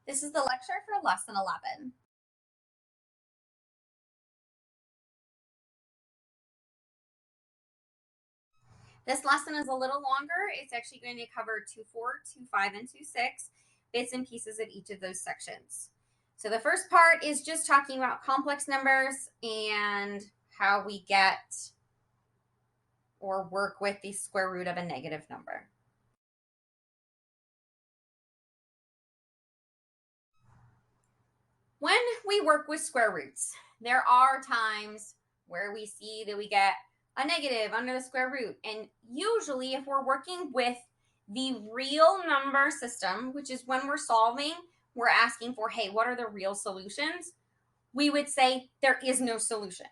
This is the lecture for lesson 11. This lesson is a little longer. It's actually going to cover 2.4, 2.5, and 2.6, bits and pieces of each of those sections. So the first part is just talking about complex numbers and how we get or work with the square root of a negative number. When we work with square roots, there are times where we see that we get a negative under the square root. And usually if we're working with the real number system, which is when we're solving, we're asking for, hey, what are the real solutions? We would say there is no solution.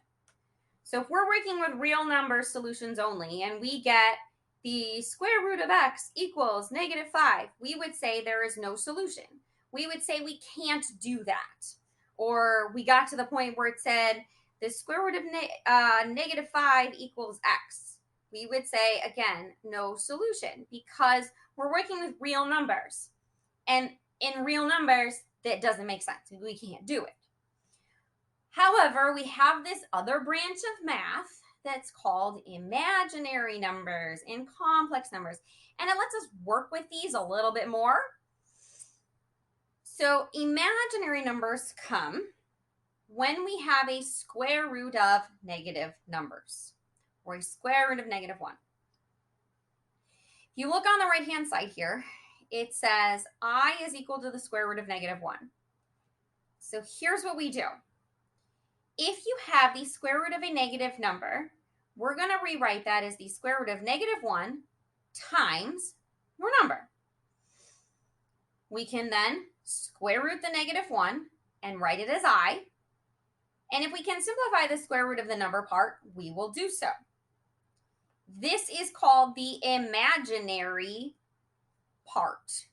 So if we're working with real number solutions only and we get the square root of x equals -5, we would say there is no solution. We would say we can't do that. Or we got to the point where it said the square root of -5 equals x. We would say, again, no solution because we're working with real numbers. And in real numbers, that doesn't make sense. We can't do it. However, we have this other branch of math that's called imaginary numbers and complex numbers. And it lets us work with these a little bit more. So imaginary numbers come when we have a square root of negative numbers or a square root of -1. If you look on the right-hand side here, it says I is equal to the square root of -1. So here's what we do. If you have the square root of a negative number, we're going to rewrite that as the square root of -1 times your number. We can then square root the -1 and write it as I. And if we can simplify the square root of the number part, we will do so. This is called the imaginary part.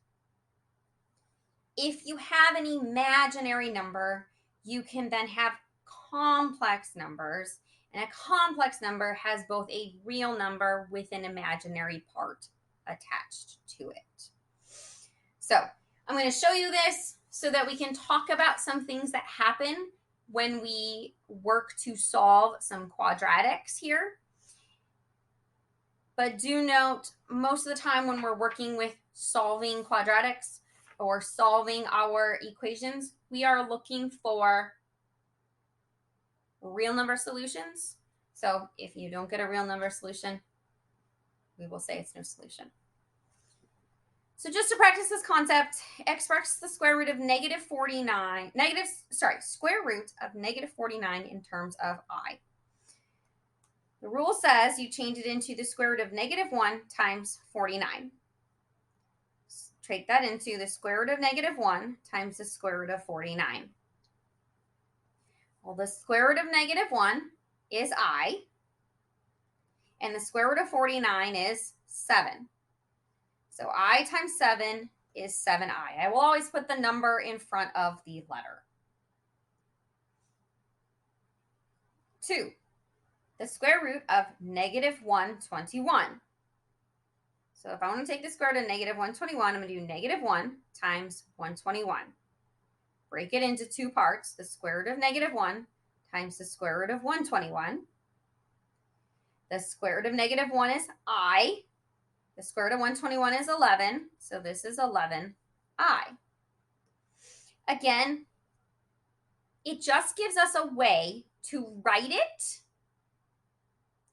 If you have an imaginary number, you can then have complex numbers, and a complex number has both a real number with an imaginary part attached to it. So I'm going to show you this so that we can talk about some things that happen when we work to solve some quadratics here. But do note, most of the time when we're working with solving quadratics or solving our equations, we are looking for real number solutions. So if you don't get a real number solution, we will say it's no solution. So just to practice this concept, express the square root of square root of -49 in terms of I. The rule says you change it into the square root of -1 times 49. Take that into the square root of -1 times the square root of 49. Well, the square root of -1 is I, and the square root of 49 is 7. So I times 7 is 7i. I will always put the number in front of the letter. 2. The square root of -121. So if I want to take the square root of -121, I'm going to do -1 times 121. Break it into two parts, the square root of -1 times the square root of 121. The square root of -1 is I. The square root of 121 is 11, so this is 11i. Again, it just gives us a way to write it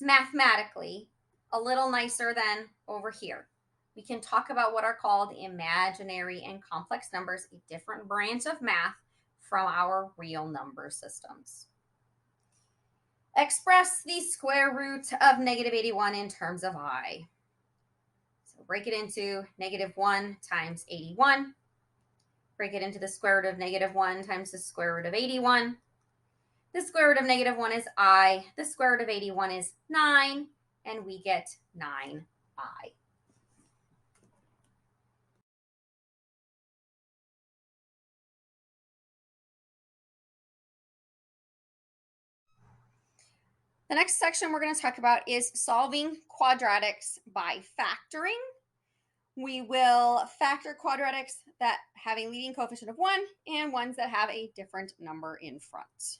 mathematically a little nicer than over here. We can talk about what are called imaginary and complex numbers, a different branch of math from our real number systems. Express the square root of -81 in terms of I. So break it into -1 times 81. Break it into the square root of -1 times the square root of 81. The square root of -1 is I. The square root of 81 is 9, and we get 9i. The next section we're going to talk about is solving quadratics by factoring, we will factor quadratics that have a leading coefficient of 1 and ones that have a different number in front.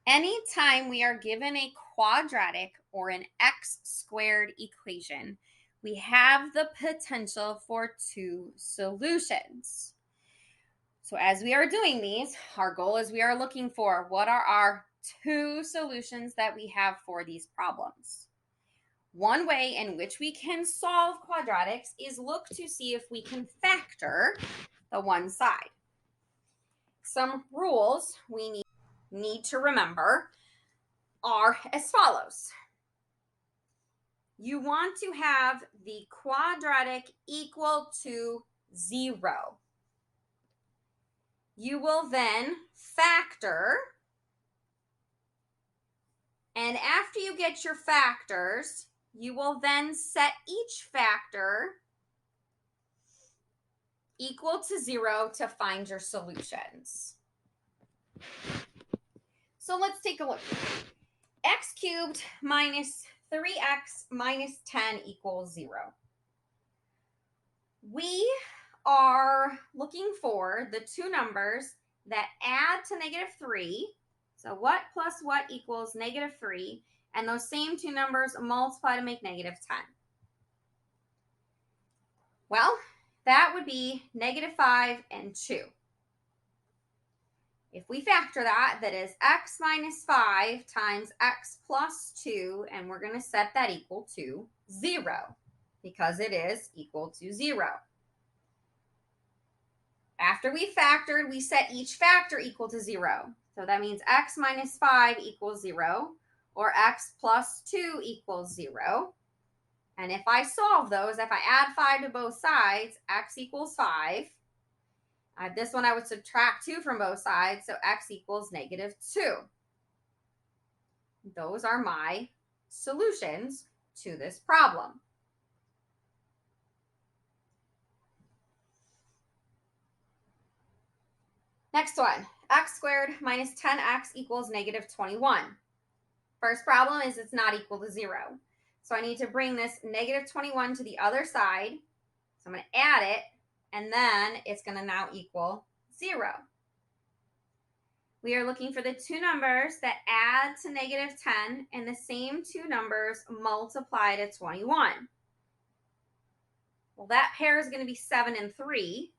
Anytime we are given a quadratic or an x squared equation, we have the potential for two solutions. So as we are doing these, our goal is we are looking for what are our two solutions that we have for these problems. One way in which we can solve quadratics is look to see if we can factor the one side. Some rules we need to remember are as follows. You want to have the quadratic equal to 0. You will then factor, and after you get your factors, you will then set each factor equal to 0 to find your solutions. So let's take a look. X cubed minus 3x minus 10 equals 0. We are looking for the two numbers that add to -3. So what plus what equals -3, and those same two numbers multiply to make -10. Well, that would be -5 and 2. If we factor that, that is x minus 5 times x plus 2, and we're going to set that equal to 0 because it is equal to 0. After we factored, we set each factor equal to 0. So that means x minus 5 equals 0, or x plus 2 equals 0. And if I solve those, if I add 5 to both sides, x equals 5. This one I would subtract 2 from both sides, so x equals -2. Those are my solutions to this problem. Next one, x squared minus 10x equals -21. First problem is it's not equal to 0. So I need to bring this -21 to the other side. So I'm going to add it, and then it's going to now equal 0. We are looking for the two numbers that add to -10 and the same two numbers multiply to 21. Well, that pair is going to be 7 and 3.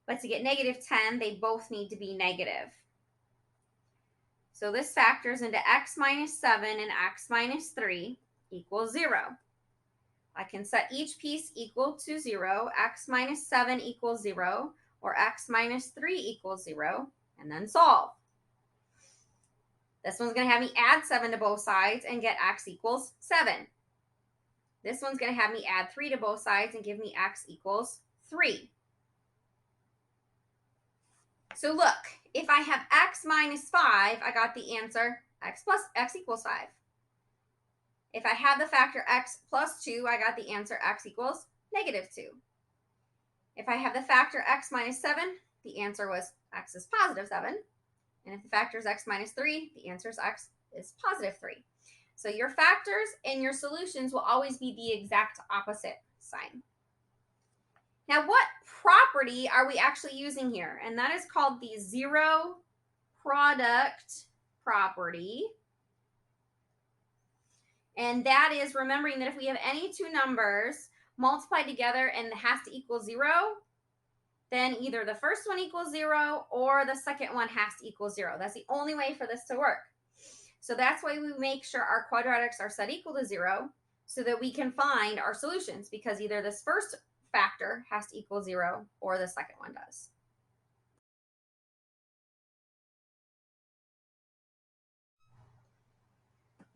But to get -10, they both need to be negative. So this factors into x minus 7 and x minus 3 equals 0. I can set each piece equal to 0. X minus 7 equals 0, or x minus 3 equals 0, and then solve. This one's going to have me add 7 to both sides and get x equals 7. This one's going to have me add 3 to both sides and give me x equals 3. So look, if I have x minus 5, I got the answer x equals 5. If I have the factor x plus 2, I got the answer x equals -2. If I have the factor x minus 7, the answer was x is +7. And if the factor is x minus 3, the answer is x is +3. So your factors and your solutions will always be the exact opposite sign. Now, what property are we actually using here? And that is called the zero product property. And that is remembering that if we have any two numbers multiplied together and it has to equal 0, then either the first one equals 0 or the second one has to equal 0. That's the only way for this to work. So that's why we make sure our quadratics are set equal to 0 so that we can find our solutions, because either this first factor has to equal 0 or the second one does.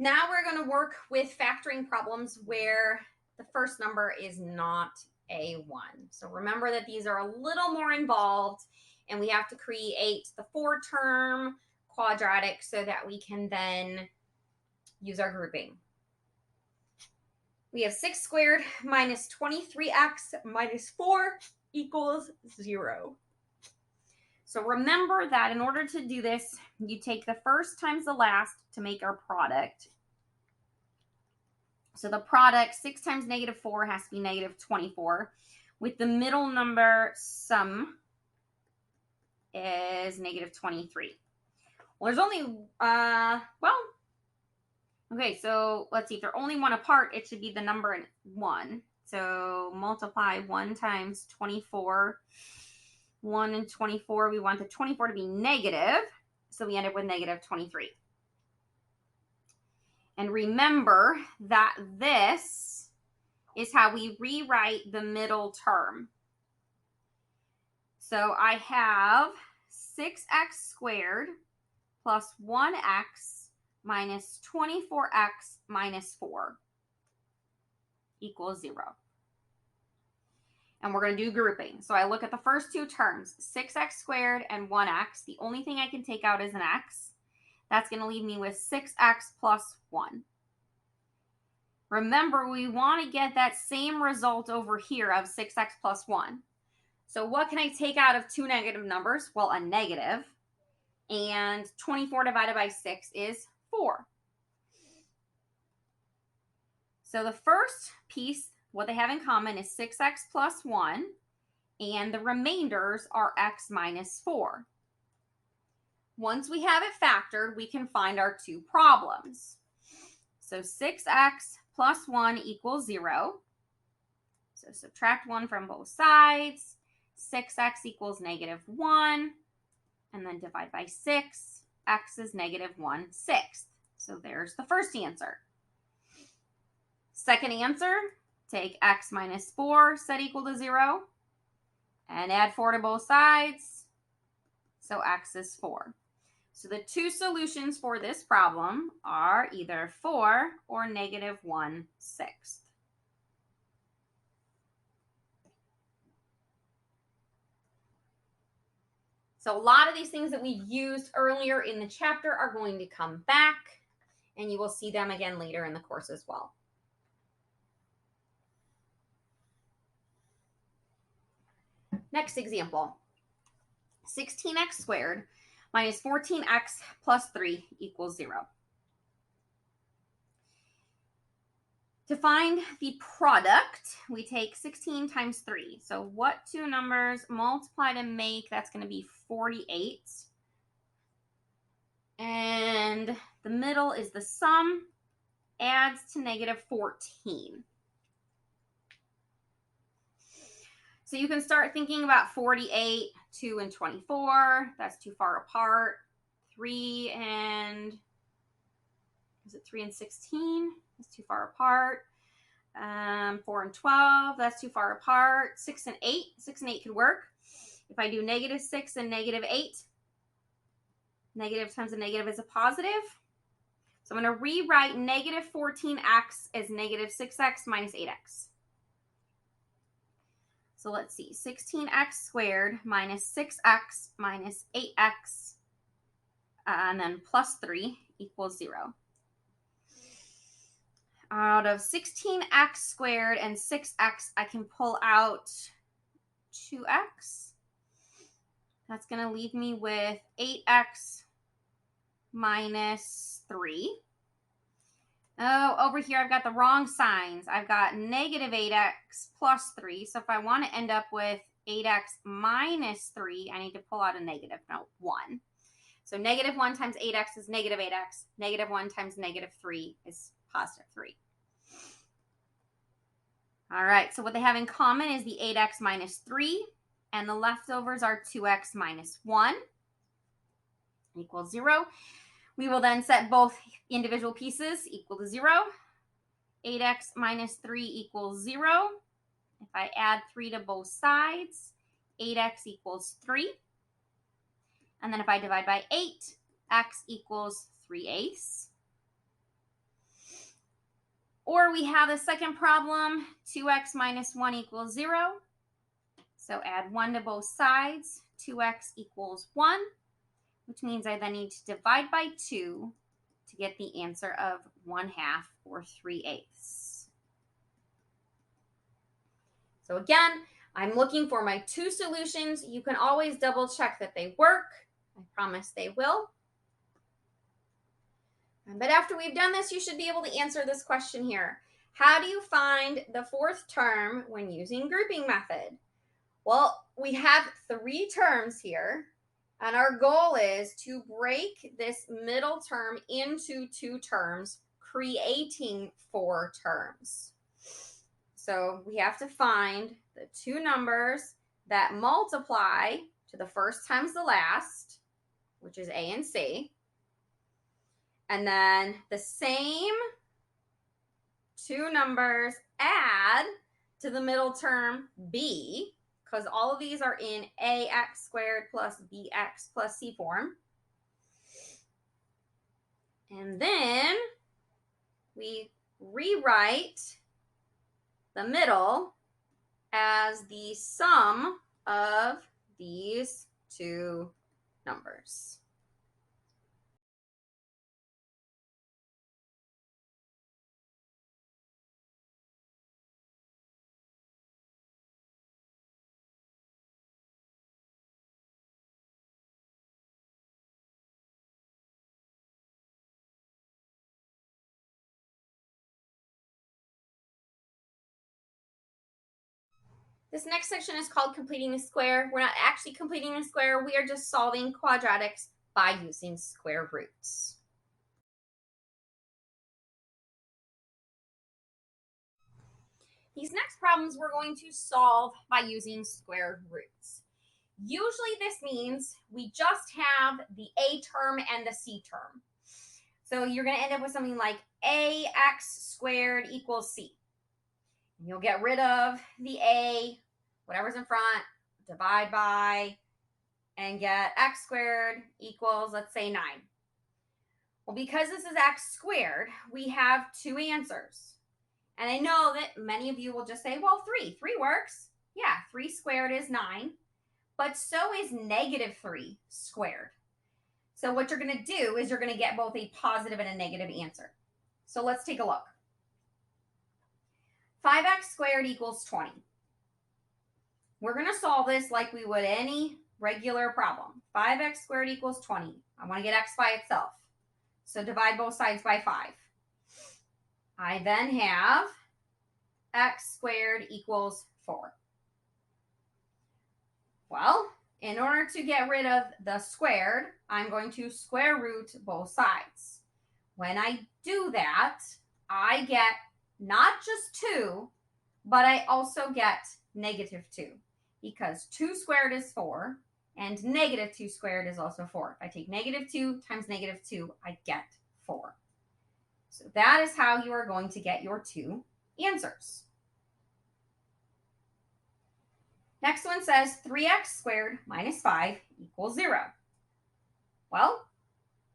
Now we're going to work with factoring problems where the first number is not a 1. So remember that these are a little more involved, and we have to create the 4-term quadratic so that we can then use our grouping. We have 6 squared minus 23x minus 4 equals 0. So remember that in order to do this, you take the first times the last to make our product. So the product, 6 times negative 4 has to be negative 24. With the middle number, sum is negative 23. Well, there's only, okay, so let's see. If they're only one apart, it should be the number in 1. So multiply 1 times 24. 1 and 24, we want the 24 to be negative, so we end up with negative 23. And remember that this is how we rewrite the middle term. So I have 6x squared plus 1x minus 24x minus 4 equals 0. And we're going to do grouping. So I look at the first two terms, 6x squared and 1x. The only thing I can take out is an x. That's going to leave me with 6x plus 1. Remember, we want to get that same result over here of 6x plus 1. So what can I take out of two negative numbers? Well, a negative. And 24 divided by 6 is 4. So the first piece, what they have in common is 6x plus 1, and the remainders are x minus 4. Once we have it factored, we can find our two problems. So 6x plus 1 equals 0. So subtract 1 from both sides. 6x equals negative 1. And then divide by 6. X is negative 1/6. So there's the first answer. Second answer, take x minus 4, set equal to 0, and add 4 to both sides. So x is 4. So the two solutions for this problem are either 4 or negative 1/6. So a lot of these things that we used earlier in the chapter are going to come back, and you will see them again later in the course as well. Next example, 16x squared minus 14x plus 3 equals 0. To find the product, we take 16 times 3. So what two numbers multiply to make? That's going to be 48. And the middle is the sum, adds to negative 14. So you can start thinking about 48, 2 and 24. That's too far apart. 3 and 16? That's too far apart. 4 and 12, that's too far apart. 6 and 8, 6 and 8 could work. If I do negative 6 and negative 8, negative times a negative is a positive. So I'm going to rewrite negative 14x as negative 6x minus 8x. So let's see, 16x squared minus 6x minus 8x, and then plus 3 equals 0. Out of 16x squared and 6x, I can pull out 2x. That's going to leave me with 8x minus 3. Oh, over here I've got the wrong signs. I've got negative 8x plus 3. So if I want to end up with 8x minus 3, I need to pull out a negative, no, 1. So negative 1 times 8x is negative 8x. Negative 1 times negative 3 is positive 3. All right, so what they have in common is the 8x minus 3, and the leftovers are 2x minus 1 equals 0. We will then set both individual pieces equal to 0. 8x minus 3 equals 0. If I add 3 to both sides, 8x equals 3. And then if I divide by 8, x equals 3/8. Or we have the second problem, 2x minus 1 equals 0. So add 1 to both sides, 2x equals 1, which means I then need to divide by 2 to get the answer of 1/2 or 3/8. So again, I'm looking for my two solutions. You can always double check that they work. I promise they will. But after we've done this, you should be able to answer this question here. How do you find the fourth term when using grouping method? Well, we have 3 terms here, and our goal is to break this middle term into 2 terms, creating 4 terms. So we have to find the 2 numbers that multiply to the first times the last, which is A and C. And then the same 2 numbers add to the middle term B, because all of these are in ax squared plus bx plus c form. And then we rewrite the middle as the sum of these 2 numbers. This next section is called completing the square. We're not actually completing the square. We are just solving quadratics by using square roots. These next problems we're going to solve by using square roots. Usually this means we just have the A term and the C term. So you're going to end up with something like ax squared equals c. You'll get rid of the A, whatever's in front, divide by, and get x squared equals, let's say, 9. Well, because this is x squared, we have 2 answers. And I know that many of you will just say, well, 3. 3 works. Yeah, 3 squared is 9. But so is negative 3 squared. So what you're going to do is you're going to get both a positive and a negative answer. So let's take a look. 5x squared equals 20. We're going to solve this like we would any regular problem. 5x squared equals 20. I want to get x by itself. So divide both sides by 5. I then have x squared equals 4. Well, in order to get rid of the squared, I'm going to square root both sides. When I do that, I get not just 2, but I also get negative 2, because 2 squared is 4, and negative 2 squared is also 4. If I take negative 2 times negative 2, I get 4. So that is how you are going to get your 2 answers. Next one says 3x squared minus 5 equals 0. Well,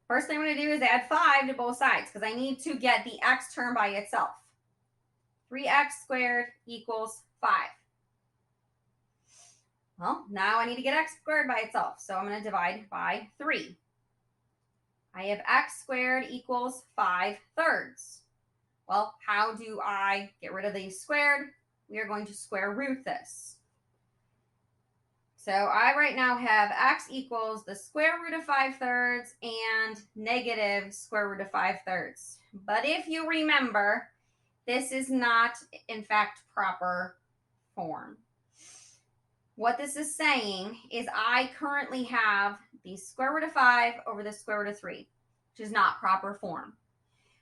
first thing I'm going to do is add 5 to both sides because I need to get the x term by itself. 3x squared equals 5. Well, now I need to get x squared by itself, so I'm going to divide by 3. I have x squared equals 5 thirds. Well, how do I get rid of the squared? We are going to square root this. So I right now have x equals the square root of 5 thirds and negative square root of 5 thirds. But if you remember, this is not, in fact, proper form. What this is saying is I currently have the square root of 5 over the square root of 3, which is not proper form.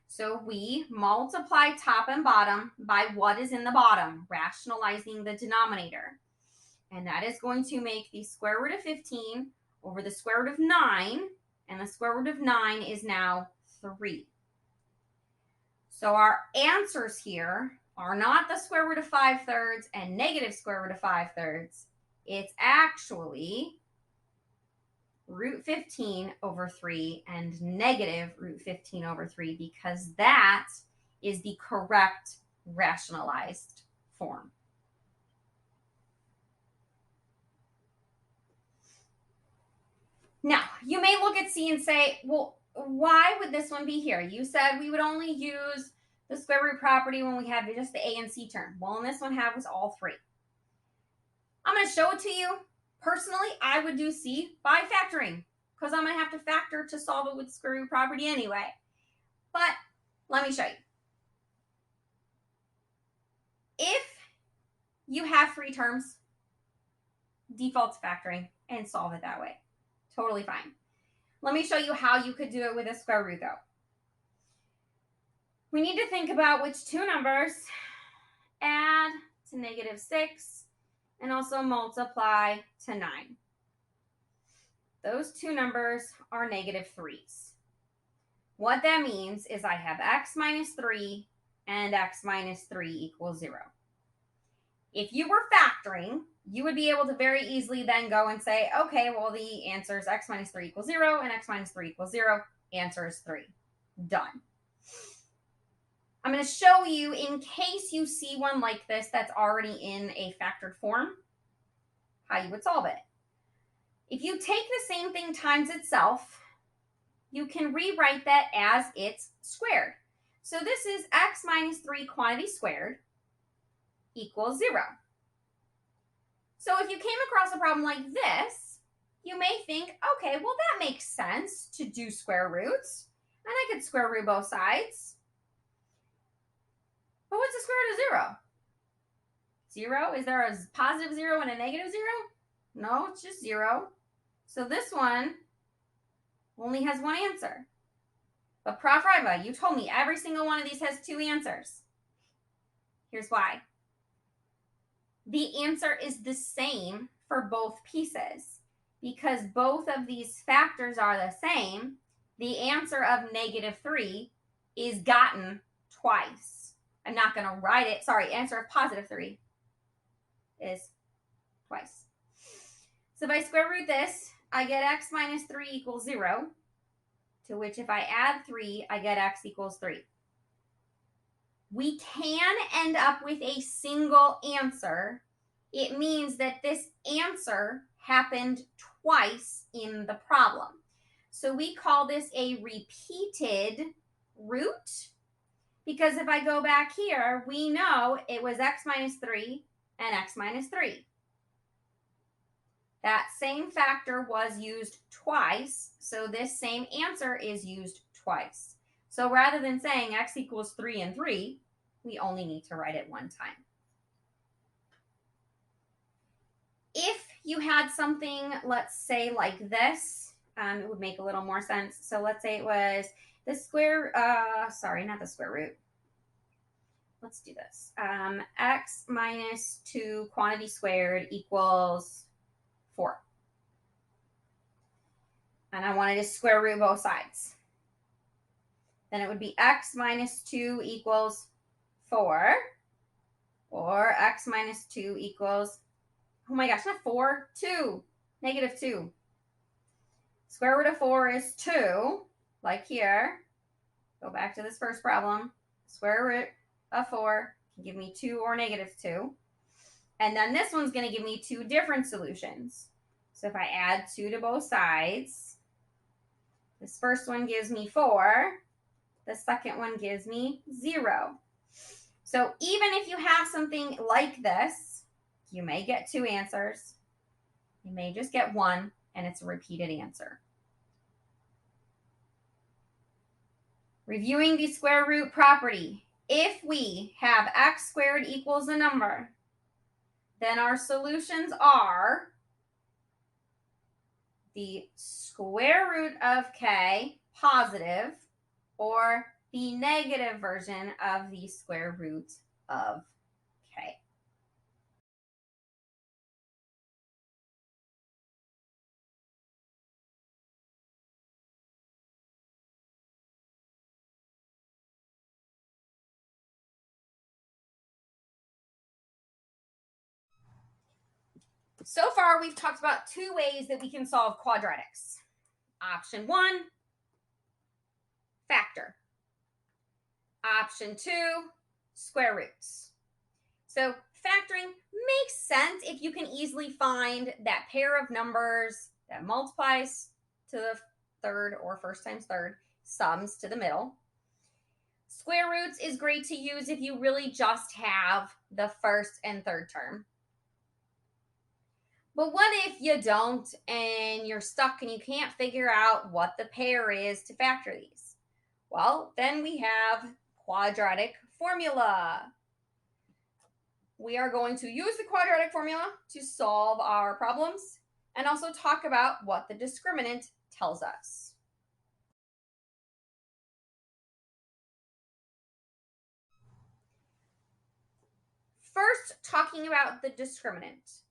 So we multiply top and bottom by what is in the bottom, rationalizing the denominator. And that is going to make the square root of 15 over the square root of 9, and the square root of 9 is now 3. So our answers here are not the square root of 5 thirds and negative square root of 5 thirds. It's actually root 15 over 3 and negative root 15 over 3, because that is the correct rationalized form. Now, you may look at C and say, well, why would this one be here? You said we would only use the square root property when we have just the A and C term. Well, in this one have was all 3. I'm going to show it to you. Personally, I would do C by factoring, because I'm going to have to factor to solve it with the square root property anyway. But let me show you. if you have three terms, default to factoring and solve it that way. Totally fine. Let me show you how you could do it with a square root though. We need to think about which two numbers add to -6 and also multiply to 9. Those two numbers are -3's. What that means is I have x minus 3 and x minus 3 equals 0. If you were factoring, you would be able to very easily then go and say, okay, well, the answer is x minus 3 equals 0 and x minus 3 equals 0. Answer is 3. Done. I'm going to show you, in case you see one like this that's already in a factored form, how you would solve it. If you take the same thing times itself, you can rewrite that as it's squared. So this is x minus 3 quantity squared equals 0. So if you came across a problem like this, you may think, okay, well, that makes sense to do square roots, and I could square root both sides. But what's the square root of 0? 0? Is there a positive 0 and a negative 0? No, it's just 0. So this one only has one answer. But Prof. Riva, you told me every single one of these has two answers. Here's why. The answer is the same for both pieces. Because both of these factors are the same, the answer of -3 is gotten twice. I'm not going to write it. Sorry, answer of +3 is twice. So if I square root this, I get x minus 3 equals 0, to which if I add 3, I get x equals 3. We can end up with a single answer. It means that this answer happened twice in the problem. So we call this a repeated root, because if I go back here, we know it was x minus 3 and x minus 3. That same factor was used twice, so this same answer is used twice. So rather than saying x equals 3 and 3, we only need to write it one time. If you had something, let's say like this, it would make a little more sense. So let's say it was the square, not the square root. Let's do this. X minus 2 quantity squared equals 4. And I wanted to square root both sides. Then it would be x minus 2 equals 4. Or x minus 2 equals, oh my gosh, not 4, 2, -2. Square root of 4 is 2, like here. Go back to this first problem. Square root of 4 can give me 2 or -2. And then this one's going to give me two different solutions. So if I add 2 to both sides, this first one gives me 4. The second one gives me 0. So even if you have something like this, you may get two answers. You may just get one, and it's a repeated answer. Reviewing the square root property. If we have x squared equals a number, then our solutions are the square root of k positive, or the negative version of the square root of k. So far, we've talked about two ways that we can solve quadratics. Option 1, factor. Option 2, square roots. So factoring makes sense if you can easily find that pair of numbers that multiplies to the third or first times third, sums to the middle. Square roots is great to use if you really just have the first and third term. But what if you don't and you're stuck and you can't figure out what the pair is to factor these? Well, then we have quadratic formula. we are going to use the quadratic formula to solve our problems and also talk about what the discriminant tells us. First, talking about the discriminant.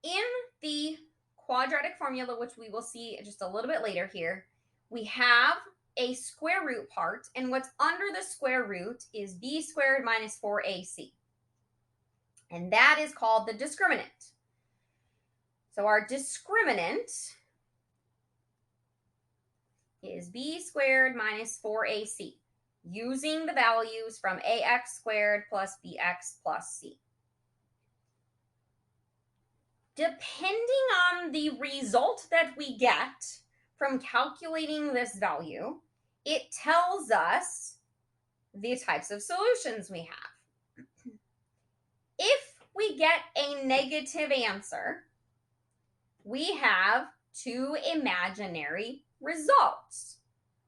In the quadratic formula, which we will see just a little bit later here, we have a square root part, and what's under the square root is b squared minus 4ac. And that is called the discriminant. So our discriminant is b squared minus 4ac, using the values from ax squared plus bx plus c. Depending on the result that we get from calculating this value, it tells us the types of solutions we have. If we get a negative answer, we have two imaginary results,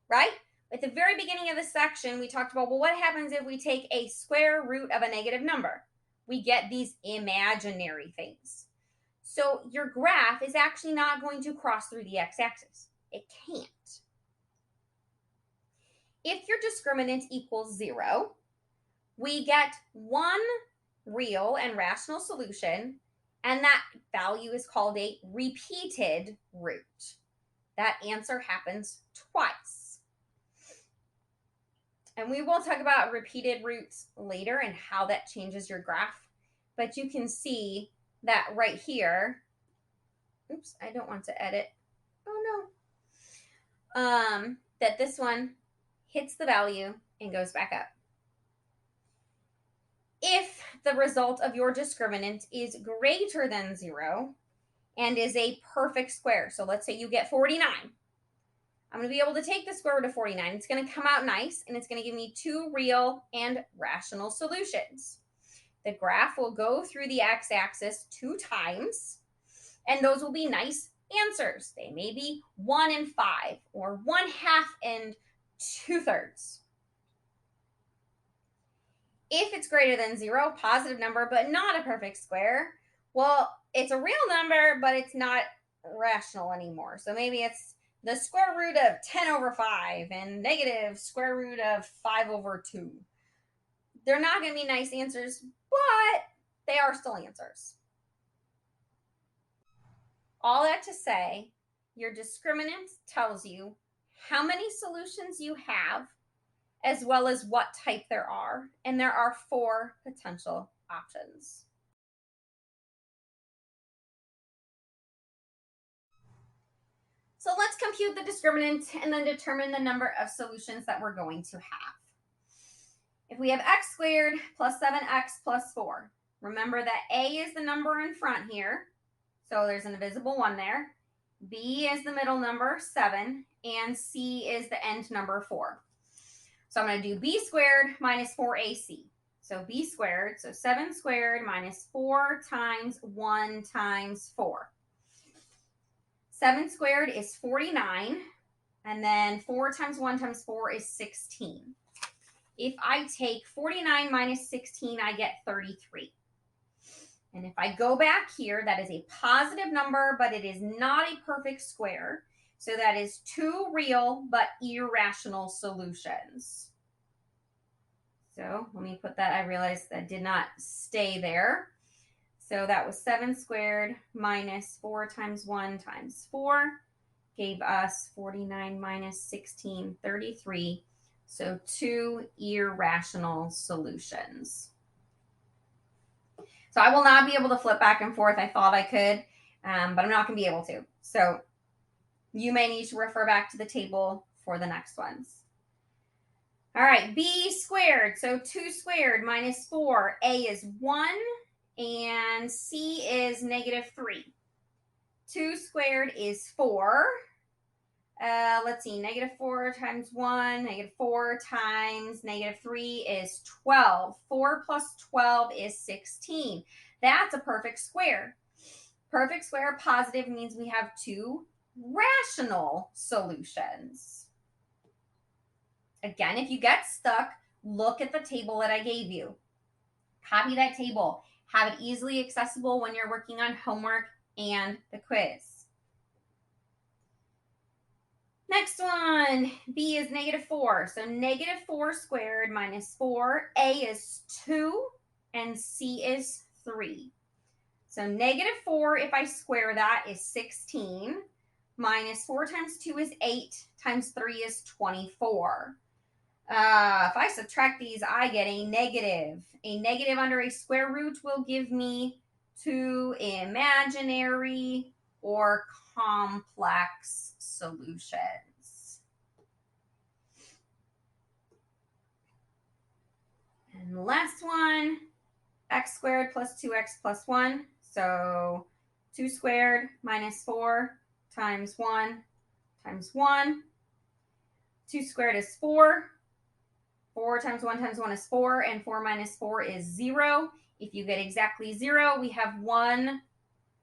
right? At the very beginning of the section, we talked about, well, what happens if we take a square root of a negative number? We get these imaginary things. So your graph is actually not going to cross through the x-axis. It can't. If your discriminant equals 0, we get one real and rational solution, and that value is called a repeated root. That answer happens twice. And we will talk about repeated roots later and how that changes your graph. But you can see that right here, oops, I don't want to edit. Oh no. That this one hits the value and goes back up. If the result of your discriminant is greater than 0 and is a perfect square, so let's say you get 49. I'm going to be able to take the square root of 49. It's going to come out nice, and it's going to give me two real and rational solutions. The graph will go through the x-axis 2 times, and those will be nice answers. They may be 1 and 5, or 1/2 and 2/3. If it's greater than 0, positive number, but not a perfect square, well, it's a real number, but it's not rational anymore. So maybe it's the square root of 10 over 5 and negative square root of 5 over 2. They're not going to be nice answers, but they are still answers. All that to say, your discriminant tells you how many solutions you have, as well as what type there are, and there are 4 potential options. So let's compute the discriminant and then determine the number of solutions that we're going to have. If we have x squared plus 7x plus 4, remember that a is the number in front here, so there's an invisible 1 there. B is the middle number, 7, and C is the end number, 4. So I'm going to do b squared minus 4ac. So b squared, so 7 squared minus 4 times 1 times 4. 7 squared is 49, and then 4 times 1 times 4 is 16. If I take 49 minus 16, I get 33. And if I go back here, that is a positive number, but it is not a perfect square. So that is 2 real but irrational solutions. So let me put that. I realized that did not stay there. So that was 7 squared minus 4 times 1 times 4 gave us 49 minus 16, 33. So 2 irrational solutions. So I will not be able to flip back and forth. I thought I could, but I'm not going to be able to. So you may need to refer back to the table for the next ones. All right, b squared. So 2 squared minus 4. A is 1, and C is negative 3. 2 squared is 4. Let's see, negative 4 times 1, negative 4 times negative 3 is 12. 4 plus 12 is 16. That's a perfect square. Perfect square positive means we have 2 rational solutions. Again, if you get stuck, look at the table that I gave you. Copy that table. Have it easily accessible when you're working on homework and the quiz. Next one, b is -4. So -4 squared minus 4. A is 2 and c is 3. So -4, if I square that, is 16. Minus 4 times 2 is 8. Times 3 is 24. If I subtract these, I get a negative. A negative under a square root will give me 2 imaginary or complex solutions. And the last one, x squared plus 2x plus 1. So 2 squared minus 4 times 1 times 1. 2 squared is 4. 4 times 1 is 4, and 4 minus 4 is 0. If you get exactly 0, we have one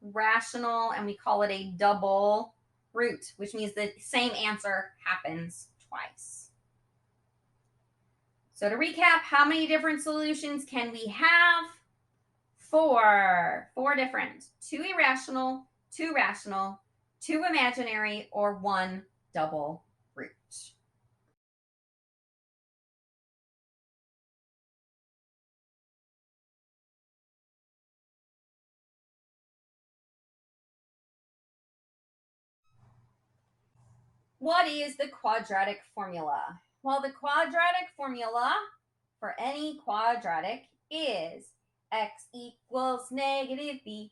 rational, and we call it a double root, which means the same answer happens twice. So to recap, how many different solutions can we have? 4. 4 different. 2 irrational, 2 rational, 2 imaginary, or 1 double root. What is the quadratic formula? Well, the quadratic formula for any quadratic is x equals -b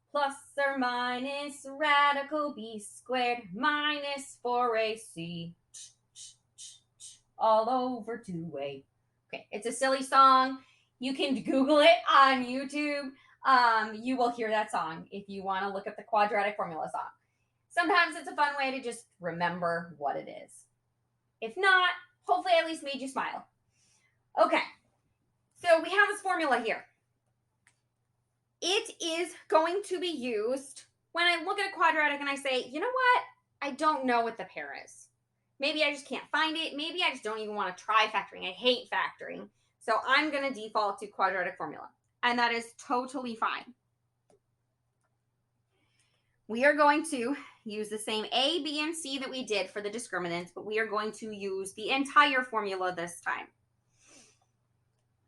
plus or minus radical b squared minus 4ac all over 2a. Okay, it's a silly song. You can Google it on YouTube. You will hear that song if you want to look up the quadratic formula song. Sometimes it's a fun way to just remember what it is. If not, hopefully I at least made you smile. Okay, so we have this formula here. It is going to be used when I look at a quadratic and I say, you know what? I don't know what the pair is. Maybe I just can't find it. Maybe I just don't even want to try factoring. I hate factoring. So I'm going to default to quadratic formula. And that is totally fine. We are going to use the same A, B, and C that we did for the discriminants, but we are going to use the entire formula this time.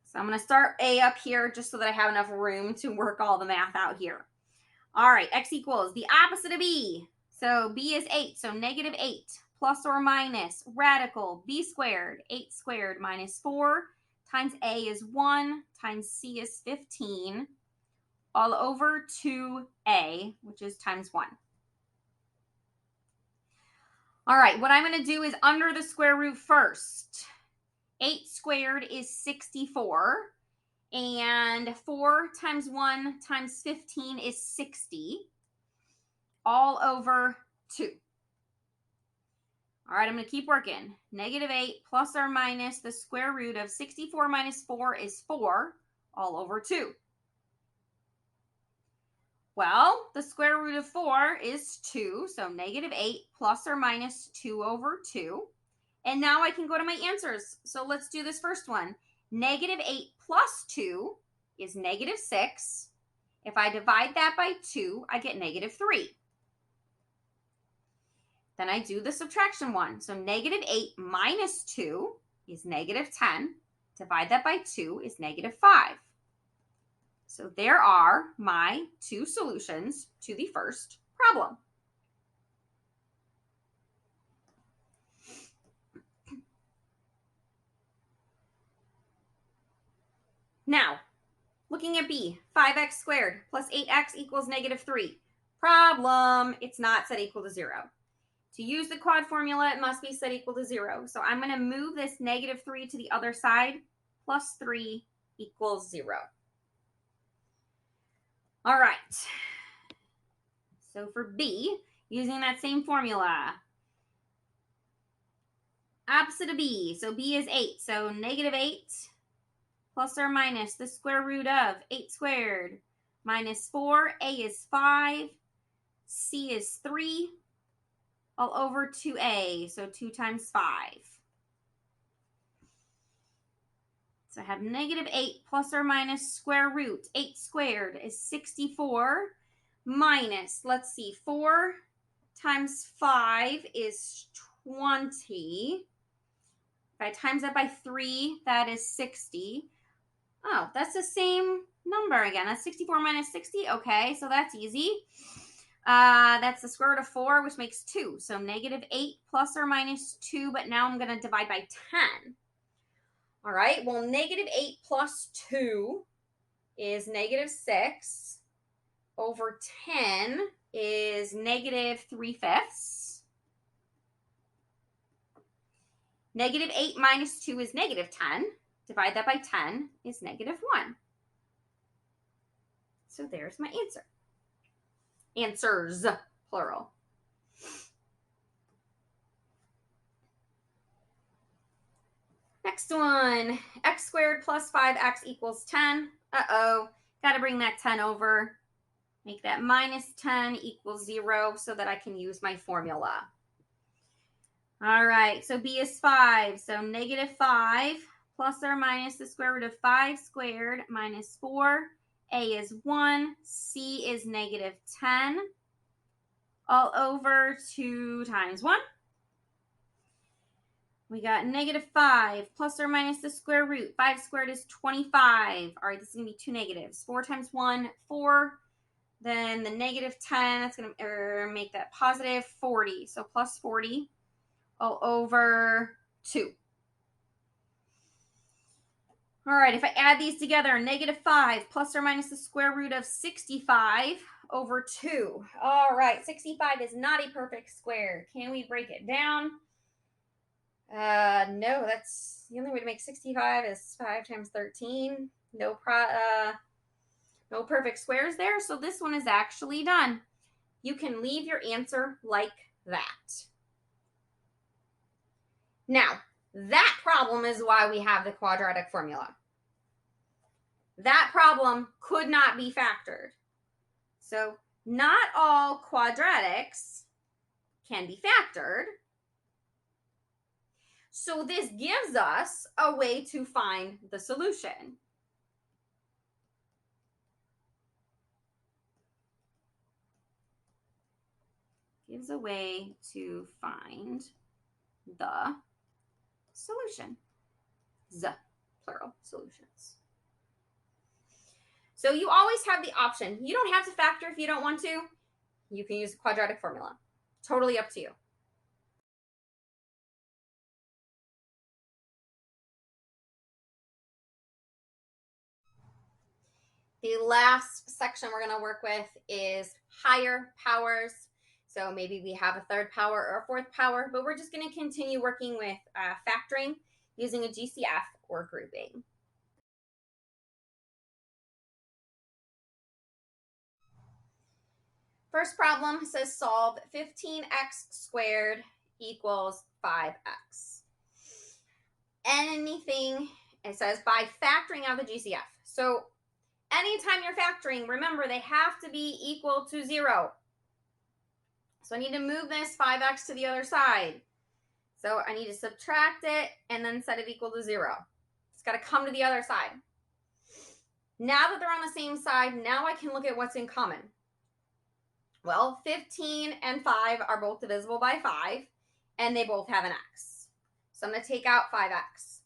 So I'm going to start A up here just so that I have enough room to work all the math out here. All right, x equals the opposite of B. So B is 8, so -8 plus or minus radical B squared, 8 squared minus 4 times A is 1 times C is 15 all over 2A, which is times 1. All right, what I'm going to do is under the square root first. 8 squared is 64, and 4 times 1 times 15 is 60, all over 2. All right, I'm going to keep working. -8 plus or minus the square root of 64 minus 4 is 4, all over 2. Well, the square root of 4 is 2, so -8 plus or minus 2 over 2. And now I can go to my answers. So let's do this first one. -8 plus 2 is -6. If I divide that by 2, I get -3. Then I do the subtraction one. So -8 minus 2 is -10. Divide that by 2 is -5. So there are my 2 solutions to the first problem. Now, looking at B, 5x squared plus 8x equals -3. Problem, it's not set equal to 0. To use the quad formula, it must be set equal to 0. So I'm going to move this -3 to the other side. Plus 3 equals 0. All right. So for B, using that same formula, opposite of B. So B is 8. So -8 plus or minus the square root of 8 squared minus 4. A is 5. C is 3. All over 2A. So 2 times 5. So I have negative 8 plus or minus square root. 8 squared is 64 minus, let's see, 4 times 5 is 20. If I times that by 3, that is 60. Oh, that's the same number again. That's 64 minus 60. Okay, so that's easy. That's the square root of 4, which makes 2. So negative 8 plus or minus 2, but now I'm going to divide by 10. All right, well, negative 8 plus 2 is negative 6 over 10 is negative 3/5. Negative 8 minus 2 is negative 10. Divide that by 10 is negative 1. So there's my answer. Answers, plural. Next one, x squared plus 5x equals 10. Uh-oh, got to bring that 10 over. Make that minus 10 equals 0 so that I can use my formula. All right, so b is 5. So negative 5 plus or minus the square root of 5 squared minus 4. A is 1. C is negative 10. All over 2 times 1. We got negative 5 plus or minus the square root. 5 squared is 25. All right, this is going to be 2 negatives. 4 times 1, 4. Then the negative 10, that's going to make that positive 40. So plus 40 all over 2. All right, if I add these together, negative 5 plus or minus the square root of 65 over 2. All right, 65 is not a perfect square. Can we break it down? No, that's the only way to make 65 is 5 times 13. No perfect squares there, so this one is actually done. You can leave your answer like that. Now, that problem is why we have the quadratic formula. That problem could not be factored. So not all quadratics can be factored. So this gives us a way to find the solution. Gives a way to find the solution. The plural solutions. So you always have the option. You don't have to factor if you don't want to. You can use the quadratic formula. Totally up to you. The last section we're going to work with is higher powers. So maybe we have a third power or a fourth power, but we're just going to continue working with factoring using a GCF or grouping. First problem says solve 15x squared equals 5x. Anything, it says by factoring out the GCF. So anytime you're factoring, remember they have to be equal to 0. So I need to move this 5x to the other side. So I need to subtract it and then set it equal to 0. It's got to come to the other side. Now that they're on the same side, now I can look at what's in common. Well, 15 and 5 are both divisible by 5, and they both have an x. So I'm going to take out 5x.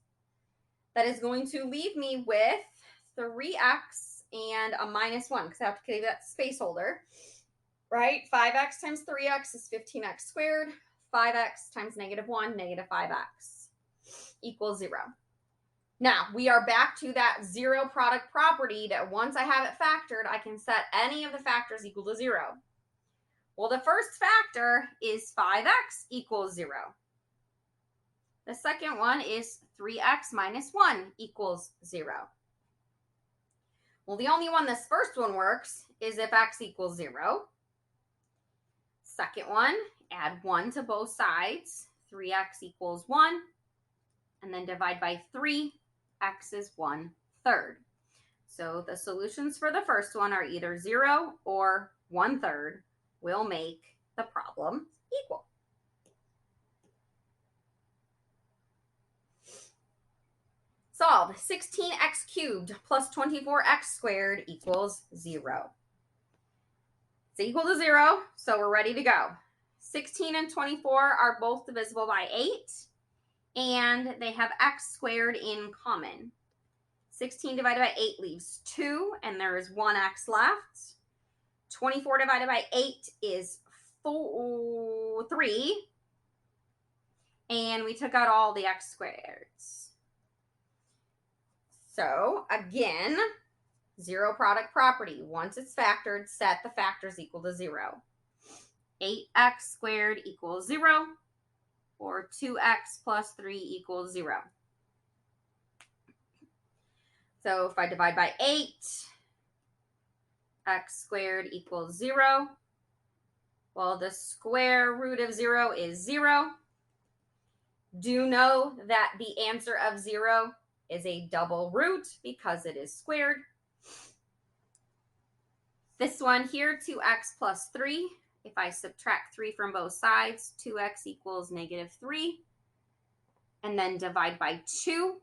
That is going to leave me with 3x and a minus 1, because I have to create that space holder. Right? 5x times 3x is 15x squared. 5x times negative 1, negative 5x equals 0. Now, we are back to that zero product property that once I have it factored, I can set any of the factors equal to 0. Well, the first factor is 5x equals 0. The second one is 3x minus 1 equals 0. Well, the only one this first one works is if x equals 0. Second one, add 1 to both sides. 3x equals 1. And then divide by 3. X is 1/3. So the solutions for the first one are either 0 or 1/3. Will make the problem equal. Solve. 16x cubed plus 24x squared equals 0. It's equal to 0, so we're ready to go. 16 and 24 are both divisible by 8, and they have x squared in common. 16 divided by 8 leaves 2, and there is 1x left. 24 divided by 8 is 3, and we took out all the x squareds. So again, zero product property. Once it's factored, set the factors equal to 0. 8x squared equals 0, or 2x plus 3 equals 0. So if I divide by 8, x squared equals 0. Well, the square root of 0 is 0. Do know that the answer of 0 is a double root because it is squared. This one here, 2x plus 3. If I subtract 3 from both sides, 2x equals -3. And then divide by 2.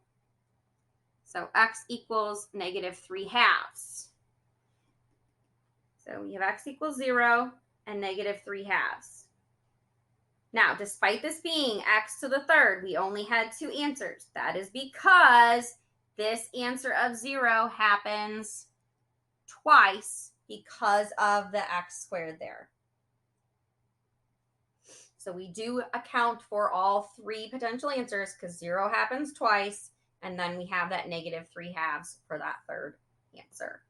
So x equals -3/2. So we have x equals 0 and -3/2. Now, despite this being x to the third, we only had 2 answers. That is because this answer of 0 happens twice because of the x squared there. So we do account for all 3 potential answers because 0 happens twice, and then we have that -3/2 for that third answer.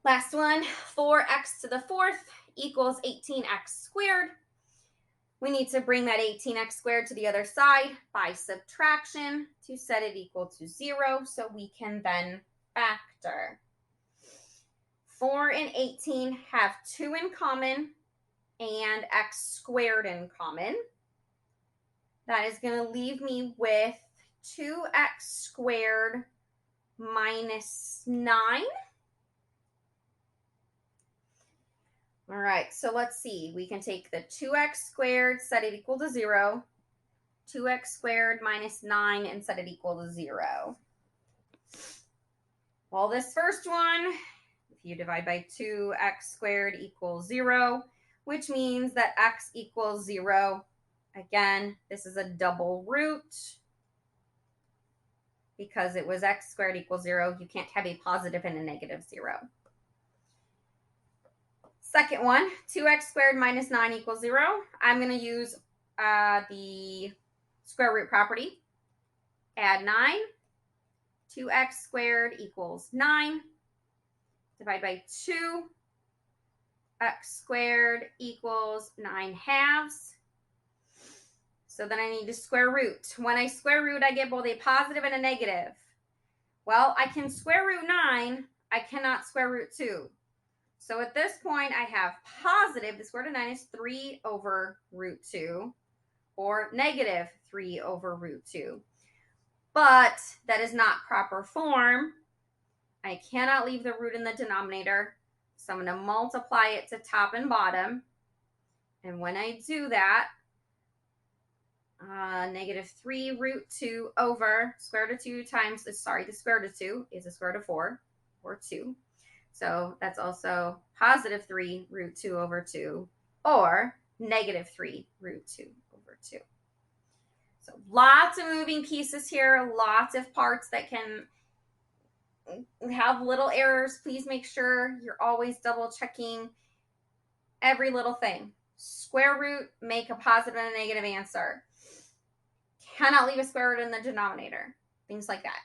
Last one, 4x to the fourth equals 18x squared. We need to bring that 18x squared to the other side by subtraction to set it equal to 0, so we can then factor. 4 and 18 have 2 in common and x squared in common. That is going to leave me with 2x squared minus 9. All right, so let's see. We can take the 2x squared, set it equal to 0. 2x squared minus 9 and set it equal to 0. Well, this first one, if you divide by 2, x squared equals 0, which means that x equals 0. Again, this is a double root because it was x squared equals 0. You can't have a positive and a -0. Second one, 2x squared minus 9 equals 0. I'm going to use the square root property. Add 9. 2x squared equals 9. Divide by 2. X squared equals 9/2. So then I need to square root. When I square root, I get both a positive and a negative. Well, I can square root 9. I cannot square root 2. So at this point, I have positive, the square root of 9 is 3 over root 2, or -3 over root 2. But that is not proper form. I cannot leave the root in the denominator, so I'm going to multiply it to top and bottom. And when I do that, -3 root 2 over square root of 2 times, the square root of 2 is the square root of 4, or 2. So that's also +3 root 2 over 2, or -3 root 2 over 2. So lots of moving pieces here, lots of parts that can have little errors. Please make sure you're always double checking every little thing. Square root, make a positive and a negative answer. Cannot leave a square root in the denominator. Things like that.